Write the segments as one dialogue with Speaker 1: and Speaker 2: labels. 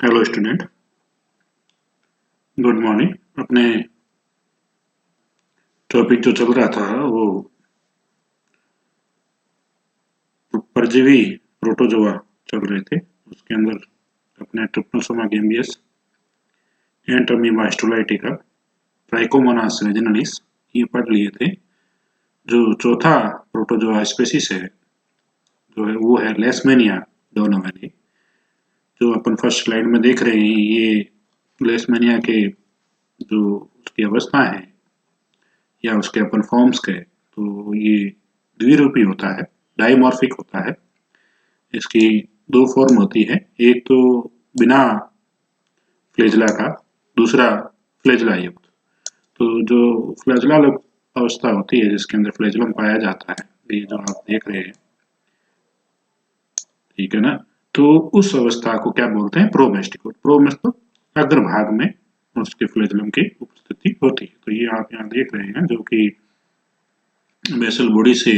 Speaker 1: Hello student, good morning. अपने topic जो चल रहा था वो परजीवी प्रोटोजोआ चल रहे थे। उसके अंदर अपने ट्रिप्नोसोमा गैम्बियस, एंटोमीमा स्टोलाइटिका, ट्राइकोमोनास रेजिनलिस ये पढ़ लिए थे। जो चौथा प्रोटोजोआ स्पेसीज है जो है वो है लेशमेनिया डोनोवेनी। जो अपन फर्स्ट स्लाइड में देख रहे हैं ये लेशमेनिया के जो उसकी अवस्था है या उसके अपन फॉर्म्स के, तो ये द्विरूपी होता है, डाइमॉर्फिक होता है। इसकी दो फॉर्म होती है, एक तो बिना फ्लैजेला का, दूसरा फ्लैजेला युक्त। तो जो फ्लैजेला अवस्था होती है जिसके अंदर फ्लैजेलम पाया जाता है, ये जो आप देख रहे हैं, ठीक है ना। तो उस अवस्था को क्या बोलते हैं? प्रोमेस्टिकोट। प्रो मतलब अग्रभाग में उसके फ्लैजेलम की उपस्थिति होती है। तो ये आप यहाँ देख रहे हैं जो कि बेसल बॉडी से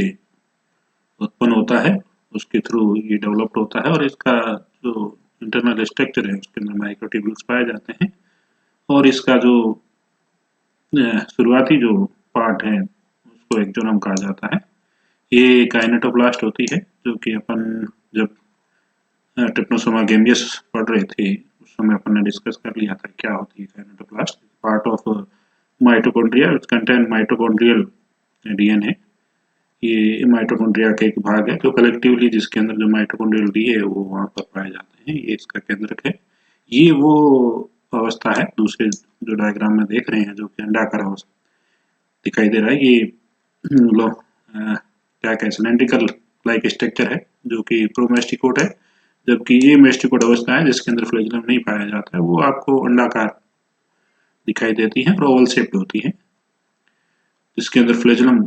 Speaker 1: उत्पन्न होता है, उसके थ्रू ये डेवलप्ड होता है और इसका जो इंटरनल स्ट्रक्चर है उसके अंदर माइक्रोट्यूब्यूल्स पाए जाते हैं। और इसका जो शुरुआती जो पार्ट है उसको एक्सोनम कहा जाता है। ये काइनेटोप्लास्ट होती है जो कि अपन जब ट्रिप्नोसोमा गैम्बियस पढ़ रहे थे उस समय अपन ने डिस्कस कर लिया था क्या होती है kinetoplast. Part of mitochondria, it contain mitochondrial DNA. ये माइटोकॉन्ड्रिया का एक भाग है जो कलेक्टिवली जिसके अंदर जो माइटोकॉन्ड्रियल डी है वो वहाँ पर पाए जाते हैं। ये इसका केंद्रक है। ये वो अवस्था है दूसरे जो डायग्राम में देख रहे हैं जो कि अंडाकार अवस्था दिखाई दे रहा है। ये लो क्या कहते हैं, सिलेंड्रिकल लाइक स्ट्रक्चर है जो कि प्रोमेस्टिकोट है, जबकि ये मेस्टिकोट अवस्था है जिसके अंदर फ्लैजेलम नहीं पाया जाता है, वो आपको अंडाकार दिखाई देती है और ओवल शेप्ड होती है, जिसके अंदर फ्लैजेलम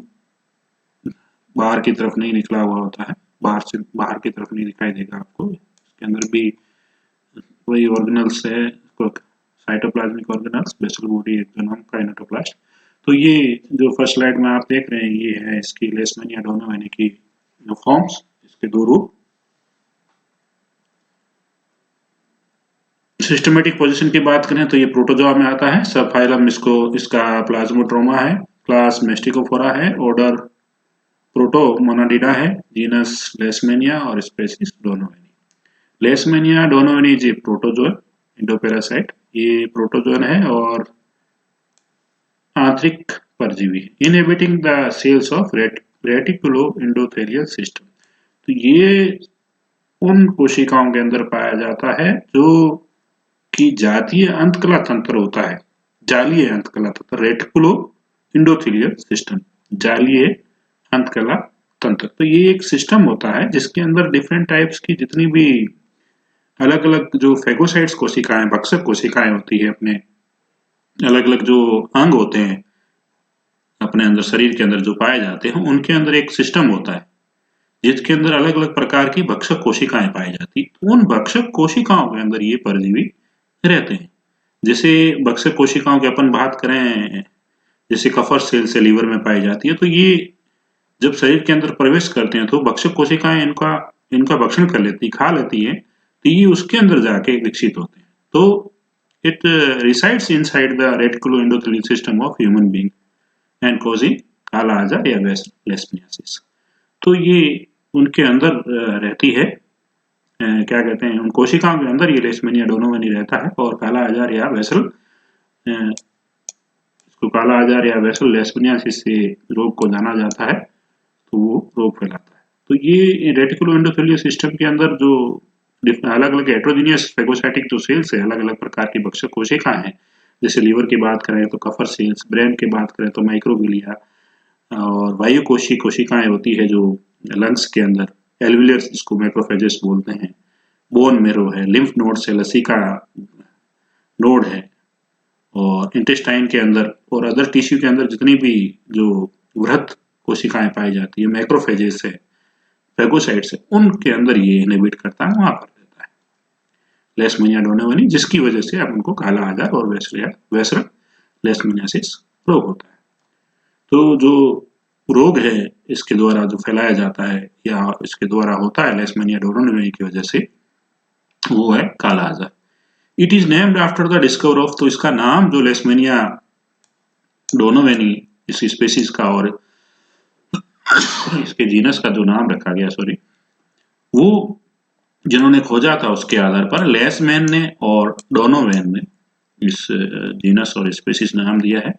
Speaker 1: बाहर की तरफ नहीं निकला हुआ होता है, बाहर की तरफ नहीं दिखाई देगा आपको। इसके अंदर भी वही ऑर्गेनल्स है, साइटोप्लाज्मिक ऑर्गेनल्स, बेसल बॉडी, एक्सोनम, काइनेटोप्लास्ट। तो ये जो फर्स्ट स्लाइड में आप देख रहे हैं ये है इसकी लेशमेनिया डोनोवेनी की फॉर्म्स, इसके दो रूप। सिस्टमेटिक पोजीशन की बात करें तो ये प्रोटोजोआ में आता है। सब फाइलम इसको इसका प्लाज्मोट्रोमा है, क्लास मेस्टिकोफोरा है, ऑर्डर प्रोटोमोनाडिडा है, जीनस लेशमेनिया और species donovani. Leishmania donovani is a protozoa endoparasite. ये प्रोटोजोन है और आंतरिक परजीवी है, inhabiting the cells of reticulo endothelial system. तो ये उन कोशिकाओं के अंदर पाया जाता है जो कि जातीय अंतकला तंत्र होता है, जालीय अंतकला तंत्र, रेटिकुलो एंडोथेलियल सिस्टम, जालीय अंतकला तंत्र। तो ये एक सिस्टम होता है जिसके अंदर डिफरेंट टाइप्स की जितनी भी अलग अलग जो फेगोसाइट्स कोशिकाएं, भक्षक कोशिकाएं होती है, अपने अलग अलग जो अंग होते हैं अपने अंदर शरीर के अंदर जो पाए जाते हैं, उनके अंदर एक सिस्टम होता है जिसके अंदर अलग अलग प्रकार की भक्षक कोशिकाएं पाई जाती। तो उन भक्षक कोशिकाओं के अंदर ये परजीवी रहते हैं। जैसे भक्षक कोशिकाओं की अपन बात करें, जैसे कफर सेल से लीवर में पाई जाती है, तो ये जब शरीर के अंदर प्रवेश करते हैं तो भक्षक कोशिकाएं इनका इनका भक्षण कर लेती, खा लेती है, तो ये उसके अंदर जाके विकसित होते हैं। तो it resides inside the reticulo endothelial system of human being and causing काला आजार या लेशमियासिस। तो ये उनके अंदर रहती है, क्या कहते हैं, उन कोशिकाओं के अंदर ये लेशमेनिया डोनोवेनी रहता है और काला आजार या वेसल, इसको काला आजार या वेसल लेशमियासिस से रोग को जाना जाता है, तो वो रोग फैलाता है। तो ये रेटिकुलो एंडोथेलियल सिस्टम के अंदर जो अलग अलग हेट्रोजीनियस फेगोसाइटिक जो सेल्स है, अलग अलग प्रकार की भक्षक कोशिकाएं हैं, जैसे लीवर की बात करें तो कफर सेल्स, ब्रेन की बात करें तो माइक्रोग्लिया, और वायु कोशिकाएं होती है जो लंग्स के अंदर, एल्वियर्स जिसको मैक्रोफेजेस बोलते हैं, बोन मेरो है, लिम्फ नोड से लसिका नोड है, और इंटेस्टाइन के अंदर और अदर टिश्यू के अंदर जितनी भी जो वृहत कोशिकाएं पाई जाती है, मैक्रोफेजेस है, फेगोसाइट्स है, उनके अंदर ये इनहिबिट करता है, वहां पर रहता है लेशमेनिया डोनोवेनी, जिसकी वजह से अब उनको काला आजार और वेसरल लेशमेनियासिस रोग होता है। तो जो रोग है इसके द्वारा जो फैलाया जाता है या इसके द्वारा होता है लेशमेनिया डोनोवेनी की वजह से, वो है काला आजार। It is named after the discover of, तो इसका नाम जो लेशमेनिया डोनोवेनी इस स्पेसीज का और इसके जीनस का जो नाम रखा गया, सॉरी, वो जिन्होंने खोजा था उसके आधार पर लेसमैन ने और डोनोवेन ने इस जीनस और स्पेसीज नाम दिया है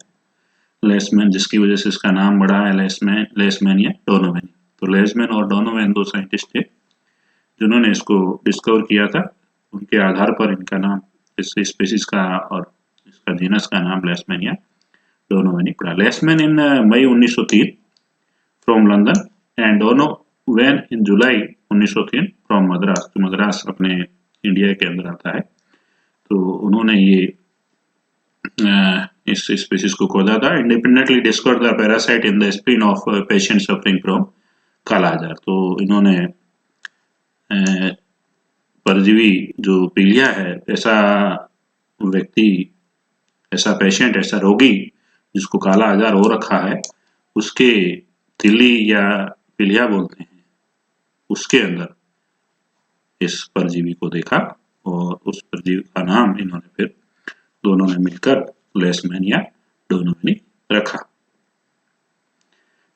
Speaker 1: लेसमैन, जिसकी वजह से इसका नाम बढ़ा है लेसमैनिया डोनोवेनी। तो लेसमैन और डोनोवेन दो साइंटिस्ट थे जिन्होंने इसको डिस्कवर किया था, उनके आधार पर इनका नाम, इस स्पेसीज का और इसका जीनस का नाम लेसमैनिया डोनोवेनी पड़ा। Leishman in May 1903 from London and Donovan in July 1903 from Madras, तो मद्रास अपने इंडिया के अंदर आता है। तो उन्होंने ये इस स्पीशीज को खोजा था। Independently discovered the parasite in the spleen of patient suffering from kala-azar. तो इन्होंने परजीवी जो पीलिया है, ऐसा व्यक्ति, ऐसा पेशेंट, ऐसा रोगी जिसको काला आजार हो रखा है, उसके तिल्ली या पीलिया बोलते हैं, उसके अंदर इस परजीवी को देखा और उस परजीवी का नाम इन्होंने फिर दोनों ने मिलकर लेशमैनिया डोनोवेनी रखा।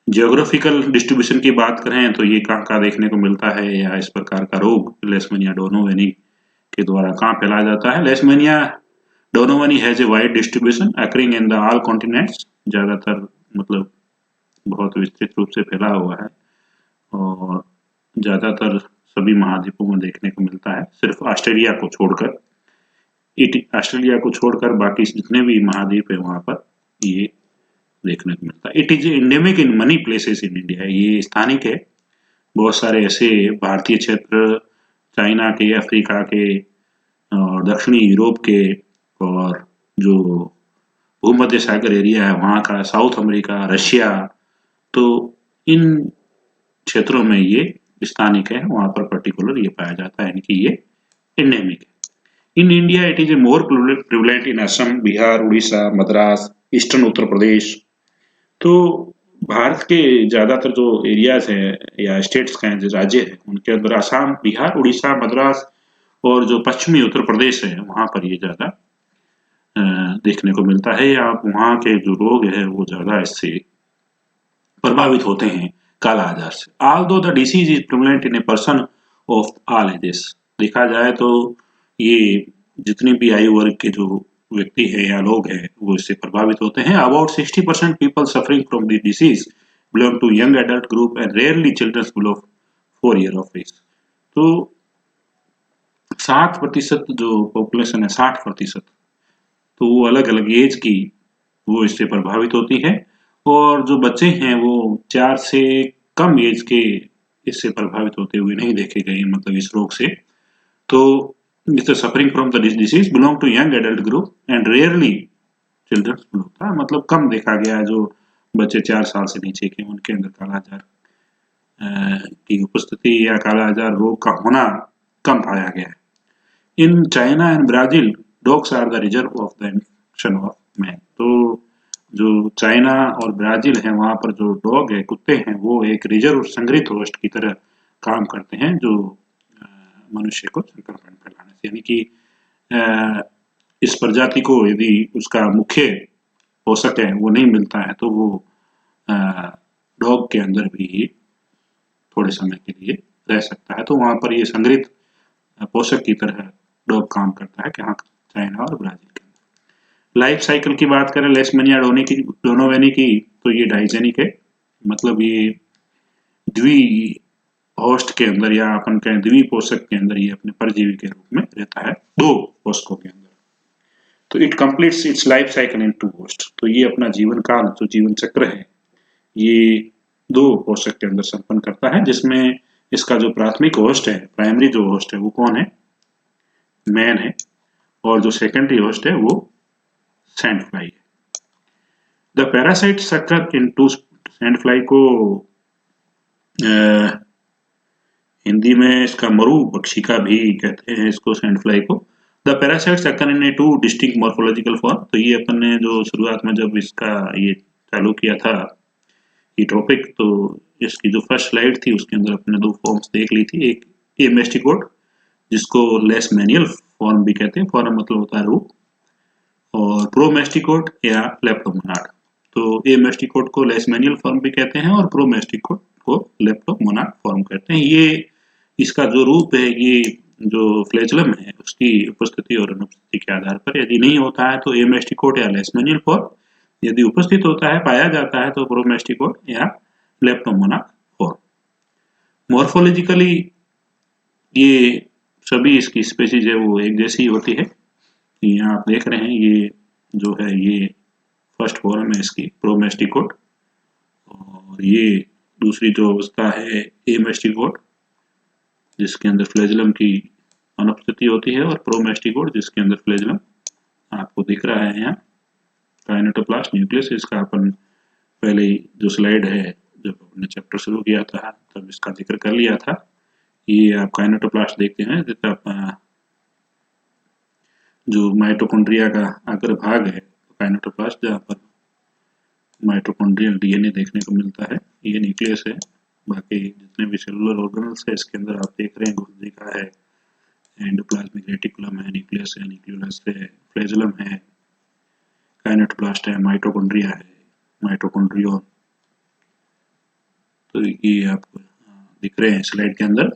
Speaker 1: जियोग्राफिकल डिस्ट्रीब्यूशन की बात करें तो ये कहाँ देखने को मिलता है या इस प्रकार का रोग लेशमैनिया डोनोवेनी के द्वारा कहाँ फैलाया जाता है। Leishmania donovani has a wide distribution occurring in the all continents, ज्यादातर मतलब बहुत विस्तृत रूप से फैला हुआ है और ज्यादातर सभी महाद्वीपों में देखने को मिलता है, सिर्फ ऑस्ट्रेलिया को छोड़कर। ऑस्ट्रेलिया को छोड़कर बाकी जितने भी महाद्वीप है वहां पर ये देखने को मिलता है। It is endemic in money places in India, ये स्थानिक है बहुत सारे ऐसे भारतीय क्षेत्र, चाइना के, अफ्रीका के और दक्षिणी यूरोप के और जो भूमध्य सागर एरिया है वहां का, साउथ अमेरिका, रशिया, तो इन क्षेत्रों में ये स्थानिक है, वहां पर पर्टिकुलर ये पाया जाता है, इनकी ये एंडेमिक है। In India it is a more prevalent in Assam, Bihar, Orissa, Madras, eastern Uttar Pradesh. तो भारत के ज्यादातर जो एरियाज हैं या स्टेट्स का जो राज्य है उनके अंदर असम, बिहार, उड़ीसा, मद्रास और जो पश्चिमी उत्तर प्रदेश है वहां पर ये ज्यादा देखने को मिलता है, या वहां के जो लोग हैं वो ज्यादा इससे प्रभावित होते हैं काला आजार से। Although the disease is prevalent in a person of all ages, देखा जाए तो ये जितनी भी आयु वर्ग के जो व्यक्ति है या लोग हैं वो इससे प्रभावित होते हैं। About 60% people suffering from the disease belong to young adult group and rarely children below 4 year of age. तो 60% जो पॉपुलेशन है, 60%, तो वो अलग अलग एज की वो इससे प्रभावित होती है और जो बच्चे हैं वो 4 से कम एज के इससे प्रभावित होते हुए नहीं देखे गए, मतलब इस रोग से। तो suffering from the disease belong to young adult group and rarely children group था, मतलब कम देखा गया है, जो बच्चे 4 साल से नीचे के उनके अंदर काला आजार की उपस्थिति या काला आजार रोग का होना कम पाया गया है। In China and Brazil dogs are the reserve of the infection of man. तो जो चाइना और ब्राजील है वहां पर जो डॉग है, कुत्ते हैं, वो एक रिजर्व संग्रहित होस्ट की तरह काम करते हैं जो मनुष्य को संक्रमण फैलाने से, यानी कि इस प्रजाति को यदि उसका मुख्य पोषक है वो नहीं मिलता है तो वो डॉग के अंदर भी थोड़े समय के लिए रह सकता है। तो वहां पर ये संग्रहित पोषक की तरह डॉग काम करता है कि हाँ, चाइना और ब्राजील के अंदर। लाइफ साइकिल की बात करें लेशमैनिया डोनोवेनी की, तो ये डाइजेनिक है, मतलब ये द्वि होस्ट के अंदर या अपन कहें द्वि पोषक के अंदर ये अपने परजीवी के रूप में रहता है, 2 पोषकों के अंदर। तो it completes it's life cycle in 2 host, तो ये अपना जीवन काल, जो जीवन चक्र है, ये 2 पोषक के अंदर संपन्न करता है, जिसमें इसका जो प्राथमिक होस्ट है, प्राइमरी जो होस्ट है वो कौन है, मैन है, और जो सेकेंडरी होस्ट है वो सैंड फ्लाई है। The parasite sucker in 2, sand fly को हिंदी में इसका मरु पक्षिका भी कहते हैं इसको, सैंड फ्लाई को। The parasites occur in 2 distinct morphological form, तो ये अपन ने जो शुरुआत में जब इसका ये चालू किया था ये टॉपिक, तो इसकी जो फर्स्ट स्लाइड थी उसके अंदर अपने 2 फॉर्म्स देख ली थी। एक ए मेस्टिकोट जिसको लेशमैनियल फॉर्म भी कहते हैं, फॉर्म मतलब होता है रूप, और प्रोमेस्टिकोट या लेप्टोमोनाड। तो ए मेस्टिकोट को लेशमेनियल फॉर्म भी कहते हैं और प्रोमेस्टिकोट को लेप्टोमोनाड फॉर्म कहते हैं। ये इसका जो रूप है, ये जो फ्लैचलम है उसकी उपस्थिति और अनुपस्थिति के आधार पर, यदि नहीं होता है तो ए मेस्टिकोट या लेशमेनियल फॉर्म, यदि उपस्थित होता है, पाया जाता है, तो प्रोमेस्टिकोट या लेप्टोमोनाड फॉर्म। मॉर्फोलॉजिकली ये सभी इसकी स्पीशीज है वो एक जैसी होती है। यहाँ आप देख रहे हैं, ये जो है ये फर्स्ट फॉर्म है इसकी प्रोमेस्टिकोट, और ये दूसरी जो अवस्था है एमेस्टिकोट, जिसके अंदर फ्लैजलम की अनुपस्थिति होती है, और प्रोमेस्टिकोट जिसके अंदर फ्लैजलम आपको दिख रहा है। यहाँ काइनेटोप्लास्ट न्यूक्लियस, इसका अपन पहले जो स्लाइड है जब अपने चैप्टर शुरू किया था तब इसका जिक्र कर लिया था। ये आप काइनेटोप्लास्ट देखते हैं, जिसका जो माइटोकॉन्ड्रिया का अग्रभाग है काइनेटोप्लास्ट, जहाँ पर माइटोकॉन्ड्रियल डीएनए देखने को मिलता है, ये न्यूक्लियस है। बाकी जितने भी सेलुलर ऑर्गेनल्स है इसके अंदर आप देख रहे हैं, गोल्गी का है, एंडोप्लाज्मिक रेटिकुलम है, न्यूक्लियस है, न्यूक्लियोलस है, फ्लैजलम है, काइनेटोप्लास्ट है, माइटोकॉन्ड्रिया है, माइटोकॉन्ड्रियोन। तो ये आपको दिख रहे हैं स्लाइड के अंदर।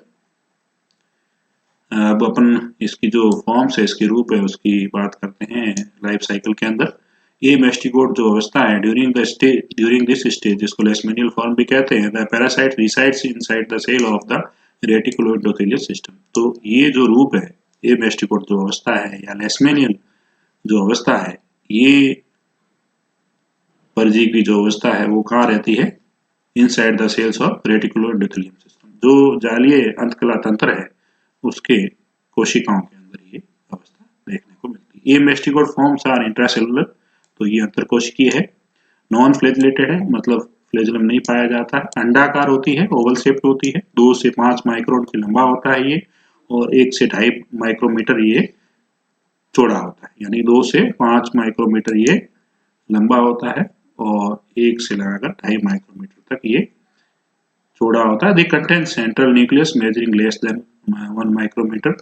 Speaker 1: अब अपन इसकी जो फॉर्म्स है, इसके रूप है, उसकी बात करते हैं लाइफ साइकिल के अंदर। ये मेस्टिकोट जो अवस्था है ड्यूरिंग दिस स्टेज, जिसको लेशमेनियल फॉर्म भी कहते हैं, the parasite resides inside the cell of the reticuloendothelial system. तो ये जो रूप है, ये मेस्टिकोट जो अवस्था है या लेशमेनियल जो अवस्था है, ये परजीवी की जो अवस्था है वो कहाँ रहती है, inside the cells of reticuloendothelial system. जो जालीय अंतकला तंत्र है उसके कोशिकाओं के अंदर ये अवस्था देखने को मिलती है। ये मेस्टिकोट फॉर्म्स आर इंट्रासेलुलर, तो ये अंतरकोशिकीय है। नॉन फ्लैजिलेटेड है, मतलब फ्लैजिलम नहीं पाया जाता है। अंडाकार होती है, ओवल शेप्ड होती है, 2 से 5 माइक्रोन की लंबा होता है ये, और 1 से 2.5 माइक्रोमीटर ये चौड़ा होता है। यानी 2 से 5 माइक्रोमीटर ये लंबा होता है और 1 से लगाकर 2.5 माइक्रोमीटर तक ये चौड़ा होता है। They contain central nucleus measuring less than 1 micrometer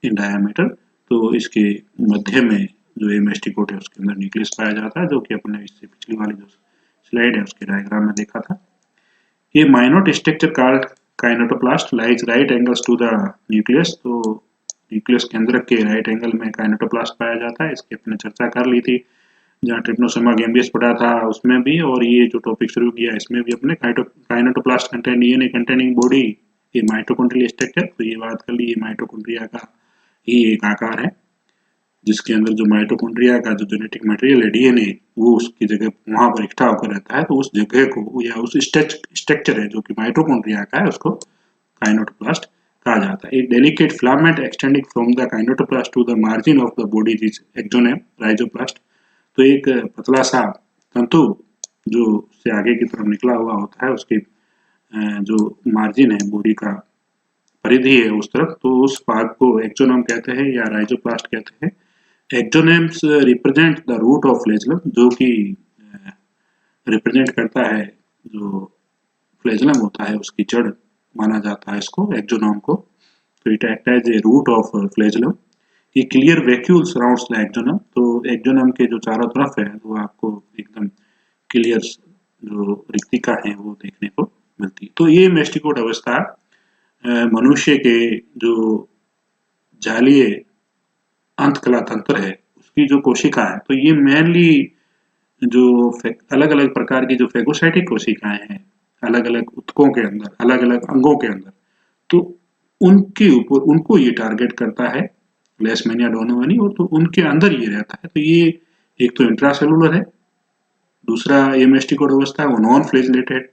Speaker 1: in diameter. तो इसके मध्य में जो ये मेस्टिकोट है उसके अंदर न्यूक्लियस पाया जाता है, जो कि अपने इससे पिछली वाली जो स्लाइड है उसके डायग्राम में देखा था। ये minute structure called kinetoplast lies right angles to the nucleus. तो न्यूक्लियस केंद्रक के राइट एंगल में काइनेटोप्लास्ट पाया जाता है। इसकी अपने चर्चा कर ली थी जहाँ ट्रिप्नोसोमा गैम्बियस पढ़ा था उसमें भी, और ये जो टॉपिक शुरू किया इसमें भी अपने काइनेटोप्लास्ट कंटेन डीएनए कंटेनिंग बॉडी, ये माइटोकॉन्ड्रियल स्ट्रक्चर। तो ये बात कर ली, ये माइटोकॉन्ड्रिया का ही एक आकार है, जिसके अंदर जो माइटोकॉन्ड्रिया का जो जेनेटिक मटेरियल है डीएनए, वो उसकी जगह वहां पर इकट्ठा होकर रहता है। तो उस जगह को या उस स्ट्रक्चर है जो कि माइटोकॉन्ड्रिया का है, उसको काइनेटोप्लास्ट कहा जाता है। एक delicate filament extending from the kinetoplast to the margin of the body is axoneme rhizoplast. तो एक पतला सा तंतु जो से आगे की तरफ निकला हुआ होता है, उसके जो मार्जिन है बॉडी का परिधि है उस तरफ, तो उस भाग को एक्सोनम कहते हैं या राइजोप्लास्ट कहते हैं। Axonemes represent the root of flagellum, जो कि रिप्रेजेंट करता है जो फ्लैजलम होता है उसकी जड़ माना जाता है इसको, एक्सोनम को। तो it act as a root of flagellum. ये clear vacuole surrounds the axoneme. तो एक्सोनम के जो चारों तरफ है वो आपको एकदम क्लियर जो रिक्तिका है वो देखने को मिलती है। तो ये मेस्टिकोट अवस्था मनुष्य के जो जालीय अंतकला तंत्र है उसकी जो कोशिका है, तो ये मेनली जो अलग अलग प्रकार की जो फेगोसाइटिक कोशिकाएं हैं, अलग अलग उत्तकों के अंदर, अलग अलग अंगों के अंदर, तो उनके ऊपर उनको ये टारगेट करता है लेशमेनिया डोनोवनी, और तो उनके अंदर ये रहता है। तो ये एक तो इंट्रासेलुलर है, दूसरा ये मेस्टिकोट अवस्था है वो नॉन फ्लैजिलेटेड,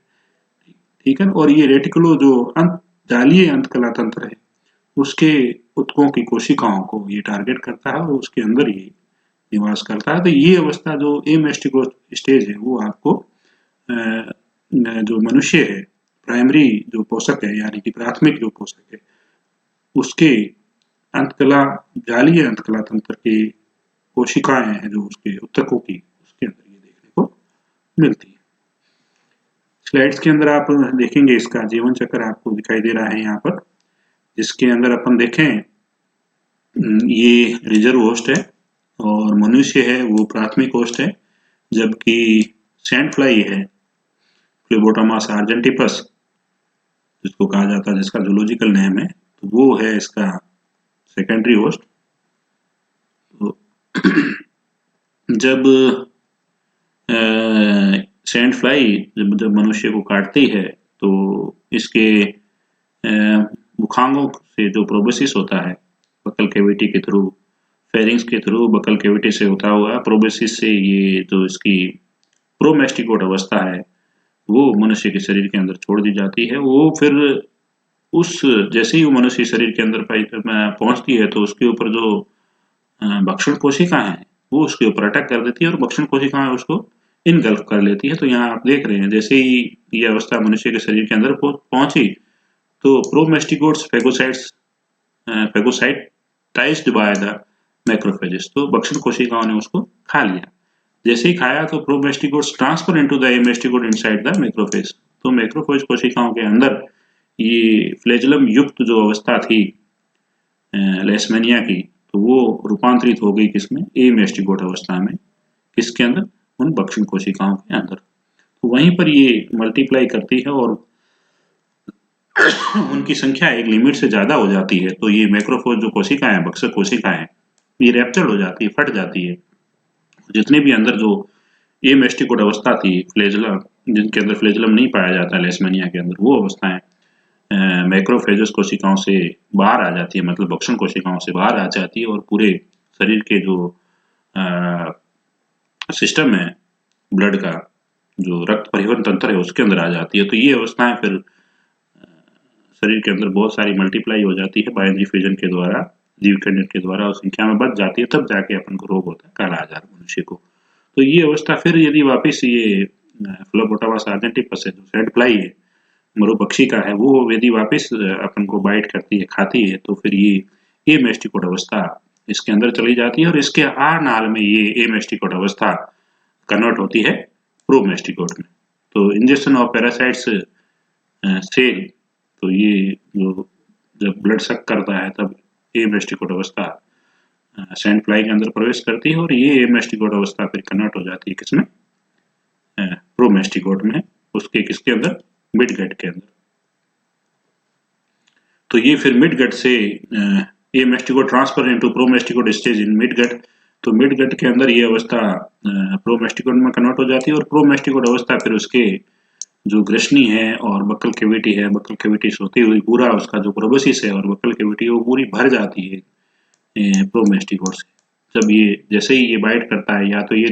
Speaker 1: ठीक है। और ये रेटिकुलो जो जालीय अंतकला तंत्र है उसके उत्तकों की कोशिकाओं को ये टारगेट करता है और उसके अंदर ये निवास करता है। तो ये अवस्था जो एमेस्टिकोट स्टेज है वो आपको जो मनुष्य है, प्राइमरी जो पोषक है यानी कि प्राथमिक जो पोषक है, उसके अंतकला जालीय अंतकला तंत्र की कोशिकाएं हैं जो उसके उत्तकों की, उसके अंदर ये देखने को मिलती है। स्लाइड्स के अंदर आप देखेंगे इसका जीवन चक्र आपको दिखाई दे रहा है यहाँ पर, जिसके अंदर अपन देखें ये रिजर्व होस्ट है और मनुष्य है वो प्राथमिक होस्ट है, जबकि सैंड फ्लाई है फ्लेबोटोमास आर्जेंटिपस जिसको कहा जाता है, जिसका जूलॉजिकल नेम है, तो वो है इसका सेकेंडरी होस्ट। तो जब सैंड फ्लाई जब मनुष्य को काटती है तो इसके मुखांगों से जो प्रोबेसिस होता है बकल कैविटी के थ्रू, फेरिंग्स के थ्रू बकल कैविटी से होता हुआ प्रोबेसिस से ये जो इसकी प्रोमेस्टिकोट अवस्था है वो मनुष्य के शरीर के अंदर छोड़ दी जाती है। वो फिर उस जैसे ही वो मनुष्य शरीर के अंदर पहुंचती है तो उसके ऊपर जो भक्षण कोशिकाएं हैं वो उसके ऊपर अटैक कर देती है और भक्षण कोशिकाएं उसको इनगल्फ कर लेती है। तो यहाँ आप देख रहे हैं जैसे ही ये अवस्था मनुष्य के शरीर के अंदर पहुंची तो प्रोमेस्टिकोट्स फेगोसाइटाइज्ड बाय द मैक्रोफेजेस, तो भक्षण कोशिकाओं ने उसको खा लिया। जैसे ही खाया तो promastigotes transfer into the amastigote inside the macrophage, तो मैक्रोफेज कोशिकाओं के अंदर ये फ्लैजेलम युक्त जो अवस्था थी लेशमेनिया की, तो वो रूपांतरित हो गई किसमें, एमेस्टिकोट अवस्था में। किसके अंदर, उन भक्षण कोशिकाओं के अंदर। तो वहीं पर ये मल्टीप्लाई करती है और उनकी संख्या एक लिमिट से ज्यादा हो जाती है तो ये मैक्रोफेज जो कोशिकाएं हैं, भक्षक कोशिकाएं, ये रैप्चर हो जाती है, फट जाती है। जितने भी अंदर जो एमेस्टिकोट अवस्था थी फ्लैजेलम, जिनके अंदर फ्लैजेलम नहीं पाया जाता लेशमेनिया के अंदर, वो अवस्थाएं मैक्रोफेजस कोशिकाओं से बाहर आ जाती है, मतलब भक्षण कोशिकाओं से बाहर आ जाती है और पूरे शरीर के जो सिस्टम है ब्लड का, जो रक्त परिवहन तंत्र है उसके अंदर आ जाती है। तो ये अवस्थाएं फिर शरीर के अंदर बहुत सारी मल्टीप्लाई हो जाती है बायोलॉजी फ्यूजन के द्वारा, जीव खंडन के द्वारा, और संख्या में बढ़ जाती है, तब जाके अपन को रोग होता है काला आजार मनुष्य को। तो ये अवस्था फिर यदि वापिस ये फ्लोबोटावास आर्जेंटिपस है जो सैंड फ्लाई है, मरुपक्षी का है, वो यदि वापिस अपन को बाइट करती है, खाती है, तो फिर ये एमेस्टिकोट अवस्था इसके अंदर चली जाती है और इसके आर नाल में ये एमेस्टिकोट अवस्था कन्वर्ट होती है प्रोमेस्टिकोट में। तो इंजेक्शन ऑफ पैरासाइट्स सेल, तो ये जो जब ब्लड सक करता है तब एमेस्टिकोट अवस्था सैंड फ्लाई के अंदर प्रवेश करती है और ये एमेस्टिकोट अवस्था फिर कन्वर्ट हो जाती है किसमें, प्रोमेस्टिकोट में, उसके किसके अंदर, मिडगट के अंदर। तो ये फिर मिडगट से एमेस्टिकोट ट्रांसफर इनटू प्रोमेस्टिकोट स्टेज इन मिडगट, तो मिडगट के अंदर ये अवस्था प्रोमेस्टिकोट में कन्वर्ट हो जाती है और प्रोमेस्टिकोट अवस्था फिर उसके जो ग्रसनी है और बक्कल कैविटी है, बक्कल कैविटी से होती हुई पूरा उसका जो प्रोबेसिस है और बक्कल कैविटी वो पूरी भर जाती है प्रोमेस्टिकोट से। जब ये जैसे ही ये बाइट करता है, या तो ये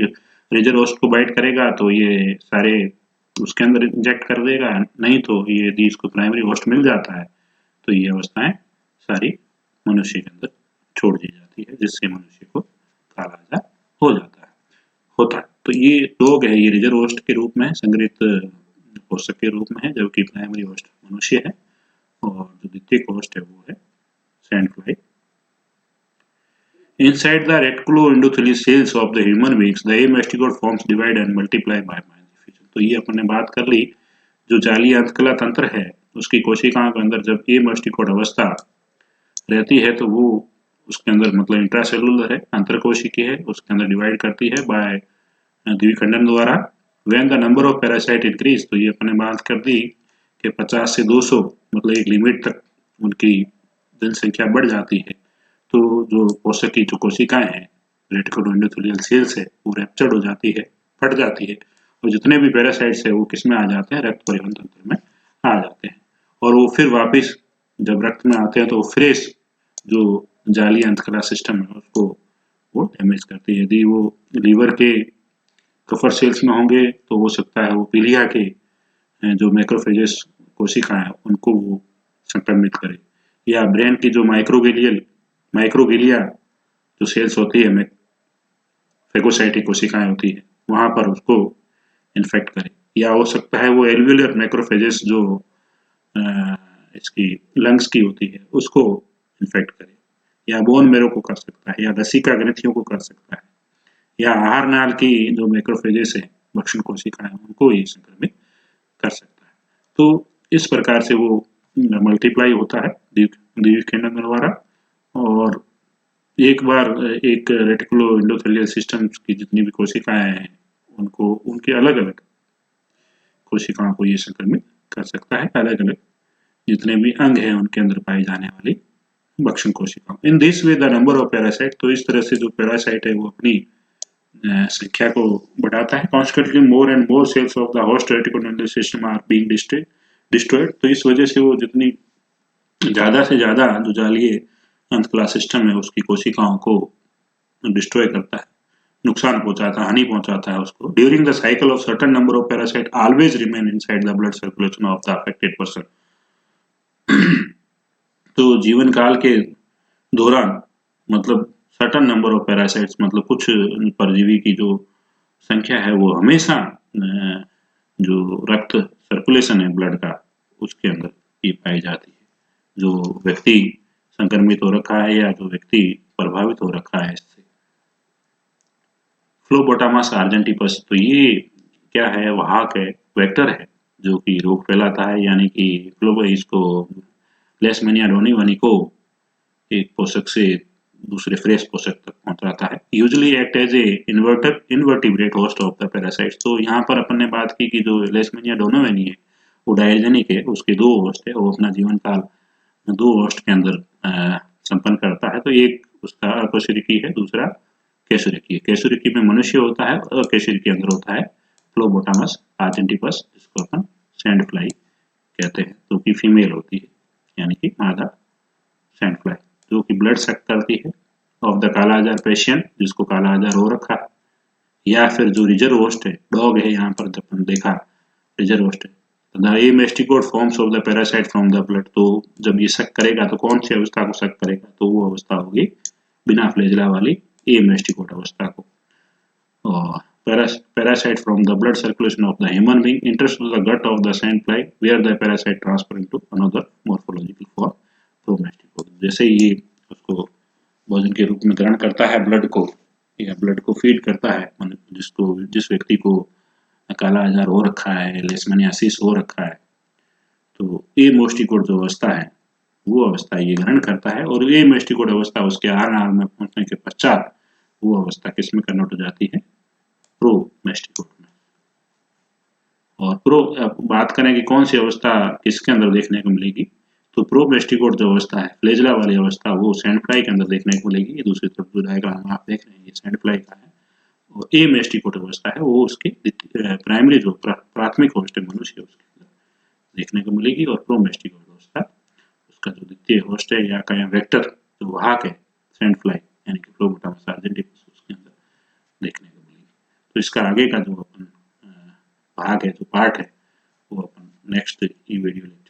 Speaker 1: रिजर्व होस्ट को बाइट करेगा तो ये सारे उसके अंदर इंजेक्ट कर देगा, नहीं तो ये यदि इसको प्राइमरी होस्ट मिल जाता है तो ये अवस्थाएं सारी मनुष्य के अंदर छोड़ दी जाती है, जिससे मनुष्य को काला आजार हो जाता है, होता है। तो ये रोग है, ये रिजर्व होस्ट के रूप में संग्रहित पोषक के रूप में है, जबकि प्राइमरी होस्ट मनुष्य है और जो द्वितीयक होस्ट है वो है sand fly. Inside the reticuloendothelial cells of the human beings, the amesticote forms divide and multiply by diffusion। तो ये अपन ने बात कर ली, जो जालीय अंतकला तंत्र है उसकी कोशिकाओं के अंदर जब एमेस्टिकोट अवस्था रहती है तो वो उसके अंदर मतलब इंट्रासेलुलर है, अंतरकोशिकीय है, उसके अंदर डिवाइड करती है बाय द्विखंडन द्वारा। When the number of parasite increase, तो ये अपन ने बात कर दी कि 50 से 200 मतलब एक लिमिट तक उनकी जनसंख्या बढ़ जाती है, तो जो पोषक की जो कोशिकाएं हैं रेटिकुलोएंडोथेलियल सेल्स है वो रैप्चर्ड हो जाती है, फट जाती है, और जितने भी पैरासाइट्स है वो किसमें आ जाते हैं, रक्त परिवहन तंत्र में आ जाते हैं, और वो फिर वापस जब रक्त में आते हैं तो फ्रेश जो जाली अंतकला सिस्टम है उसको वो डैमेज करती है। यदि वो लीवर के कफर सेल्स में होंगे तो हो सकता है वो पीलिया के जो मैक्रोफेजेस कोशिकाएं हैं उनको वो संक्रमित करे, या ब्रेन की जो माइक्रोगिलिया जो सेल्स होती है, फेगोसाइटिक कोशिकाएं होती है, वहां पर उसको इन्फेक्ट करे, या हो सकता है वो एल्वियोलर मैक्रोफेजेस जो इसकी लंग्स की होती है उसको इन्फेक्ट करे, या बोन मेरो को कर सकता है, या लसिका ग्रंथियों को कर सकता है, या आहार नाल की जो मैक्रोफेजेस है भक्षण कोशिकाएं उनको ये संक्रमित कर सकता है। तो इस प्रकार से वो मल्टीप्लाई होता है द्विखंडन द्वारा, और एक बार एक रेटिकुलो एंडोथेलियल सिस्टम की जितनी भी कोशिकाएं हैं उनको उनके अलग अलग कोशिकाओं को ये संक्रमित कर सकता है, अलग अलग जितने भी अंग हैं उनके अंदर पाई जाने वाली भक्षण कोशिकाओं। In this way the number of parasite, तो इस तरह से जो पैरासाइट है वो अपनी संख्या को बढ़ाता है। Constantly more and more cells of the host reticular system are being destroyed, तो इस वजह से वो जितनी ज्यादा से ज्यादा जो जालीय अंतकला सिस्टम है उसकी कोशिकाओं को डिस्ट्रॉय करता है, नुकसान पहुंचाता है, हानि पहुंचाता है उसको। During the cycle of certain number of parasite always remain inside the blood circulation of the affected person. तो जीवन काल के दौरान मतलब सर्टेन नंबर ऑफ पैरासाइट्स मतलब कुछ परजीवी की जो संख्या है वो हमेशा जो रक्त सर्कुलेशन है ब्लड का उसके अंदर ये पाई जाती है। जो व्यक्ति संक्रमित हो रखा है या जो व्यक्ति प्रभावित हो रखा है इससे। फ्लोबोटामस आर्जेंटिपस, तो ये क्या है, वाहक है, वेक्टर है जो कि रोग फैलाता है, यानी कि फ्लोबो इसको लेशमैनिया डोनाई को एक पोषक से दूसरे फ्रेश पोषक तक पहुंचाता है। Usually act as a invertebrate host of the parasites, तो यहाँ पर अपन ने बात की कि जो लेशमैनिया डोनाई है वो डायजेनिक है, उसके दो होस्ट है, वो अपना जीवन काल दो होस्ट के अंदर संपन्न करता है। तो एक उसका अकशेरुकी है, दूसरा केशरिकी है। केशरिकी में मनुष्य होता है और केशरिकी के अंदर होता है फ्लोबोटामस आर्जेंटिपस, जिसको अपन सैंड फ्लाई कहते हैं, जो कि फीमेल होती है, यानी कि मादा सैंड फ्लाई, जो कि ब्लड सक करती है ऑफ द काला आजार पेशिएंट, जिसको काला आजार हो रखा है, या फिर जो रिजर्व होस्ट है, डॉग है, यहाँ पर अपन देखा रिजर्व होस्ट है। The amastigote forms of the parasite from the blood, तो जब ये शक करेगा तो कौन सी अवस्था को शक करेगा, तो वो अवस्था होगी बिना फ्लैजिला वाली एमेस्टिकोड अवस्था को। और parasite from the blood circulation of the human being enters to the gut of the sandfly where the parasite transfer into another morphological form promesticode। जैसे ये उसको भोजन के रूप में ग्रहण करता है ब्लड को, या ब्लड को फीड करता है, जिसको जिस व्यक्ति को काला आजार हो रखा है, लेशमैनियासिस हो रखा है, तो ए मोस्टिकोड जो अवस्था है वो अवस्था ये ग्रहण करता है, और ए मोस्टिकोड अवस्था उसके आहार नाल में पहुंचने के पश्चात वो अवस्था किसमें कन्वर्ट हो जाती है, प्रोमेस्टिकोड में। और बात करें कि कौन सी अवस्था किसके अंदर देखने को मिलेगी, तो प्रोमेस्टिकोड जो अवस्था है, फ्लैजिला वाली अवस्था, वो सैंड फ्लाई के अंदर देखने को मिलेगी। ये दूसरी तरफ जो डायग्राम आप देख रहे हैं ये सैंड फ्लाई का है, और ए मेस्टिकोड अवस्था है वो उसकी प्राइमरी जो प्राथमिक होस्ट है मनुष्य, उसके अंदर देखने को मिलेगी। और प्रोमेस्टिकोड अवस्था उसका जो द्वितीय होस्ट है या कहें वेक्टर जो वाहक है सैंड फ्लाई यानी कि फ्लोबोटामस आर्जेंटिपस, उसके अंदर देखने को मिलेगी। तो इसका आगे का जो अपन भाग है, जो पार्ट है, वो अपन नेक्स्ट वीडियो लेक्चर